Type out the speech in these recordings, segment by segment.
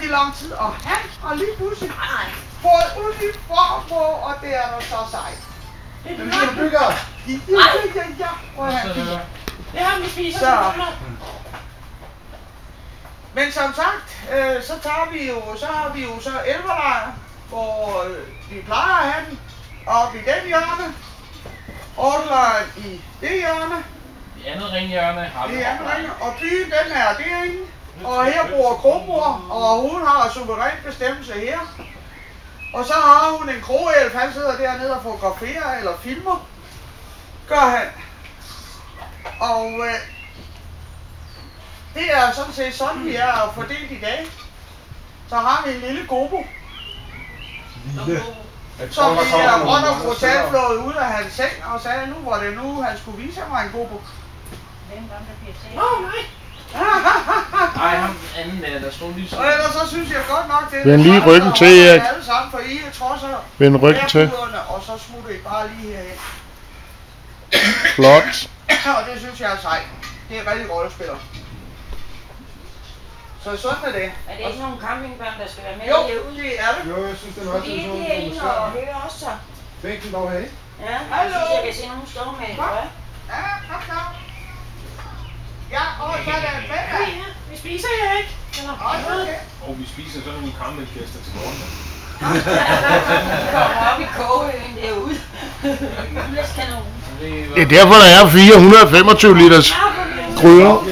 i lang tid, og han har lige pludselig fået uniform på, og det er der så sejt. Men vi bygger! Ja, hvor er han fint. Det har vi spiser Så. til. Men som sagt, så har vi jo så elverlejr, hvor vi plejer at have den, oppe i den hjørne, ordelejren i det hjørne, Det andet ringhjørne har vi. og byen den er derinde, og her bor kromor, og hun har suveræn bestemmelse her. Og så har hun en krogelf, han sidder dernede og fotograferer eller filmer, gør han. Og det er sådan set sådan, vi er fordelt i dag. Så har vi en lille gobo, som vi er rundt og brutalt flået ud af hans seng og sagde, nu var det nu, han skulle vise mig en gobo. Åh, nej! Ej, ham anden der stod lige så. Og ellers så synes jeg godt nok, det er Vend lige ryggen til, Erik. alle sammen, for I er trodser. Vend ryggen til. Og så smutter I bare lige herhen. Flot. Og det synes jeg er sejt. Det er rigtig rollespiller. Så sådan er det. Er det ikke nogle campingbørn, der skal være med Jo, herude? det er det. Jo, jeg synes, det er meget De er inde og hører også så. Bænken dog her, ikke? Ja, Hallo? jeg synes, jeg kan se nogen stå med en rør. Ja, kom. Ja, og så er der en fætter. Vi spiser jo ikke. Og vi spiser sådan nogle campingkæster til morgen. Kommer op i kogeøen derude. Juleskanon. Det er derfor, der er 425 liters gryder.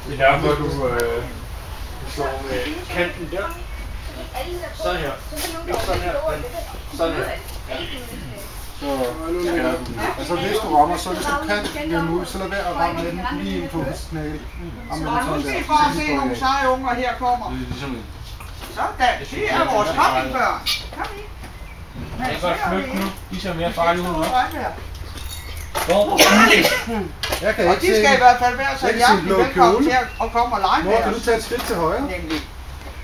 Det er derfor, du slår med kanten der. Sådan her. Sådan her. Sådan her. Altså hvis du rammer, så hvis du kan løbe ud, så lad være at ramme den lige ind på knælet. Så nu skal I bare se nogle seje unger her kommer. Sådan, det er vores campingbørn. Kom i. Jeg kan godt flygte nu. De ser mere farlige ud nu. Hvor? Jeg kan Og ikke de skal i hvert fald være så Jeg kan se hjertelig blå velkommen kjole. til at komme og lege Mor, med kan du os. tage et skridt til højre? Nemlig.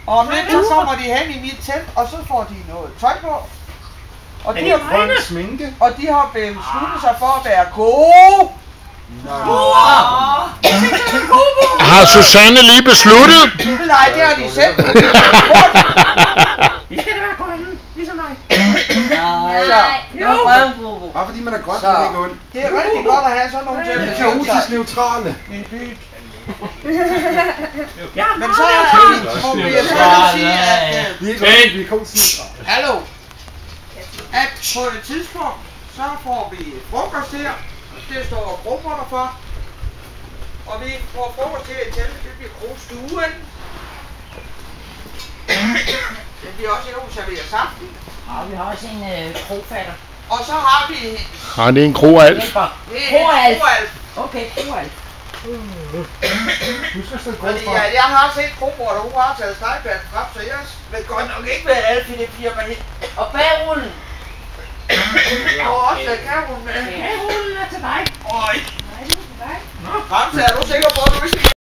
Og om lidt så kommer de hen i mit telt, og så får de noget tøj på. Og de, Grøn sminke. og de har besluttet sig for at være gode. Har Susanne lige besluttet? Nej, det har de selv. Vi skal da være grønne, ligesom mig. Bare fordi man er grøn, Så. så er det ikke ondt. Det er rigtig godt at have sådan nogle til at Vi er besøge sig. kaotisk neutrale. Min by. Ja, Men så må vi jo så sige, at Vi er ikke ondt, vi er kaotisk neutrale. hallo, at på et tidspunkt, så får vi frokost her. Det står grupper derfor. Og vi får frokost her i teltet, det bliver krogstuen. Det bliver også endnu serveret saften. Og vi har også en krofatter. Og så har vi Har det en kroalf? Kroalf. kroalf. Okay, kroalf. Du skal stå Fordi godt for. jeg har set krogbror, og hun har taget stegepanden frem, så jeg vil godt nok ikke være alf i det firma her. Og bagrullen. Og også kan hun med. Ja, rullen er til dig. Øj. Nej, det er til dig. Ramse, er du sikker på, at du ikke skal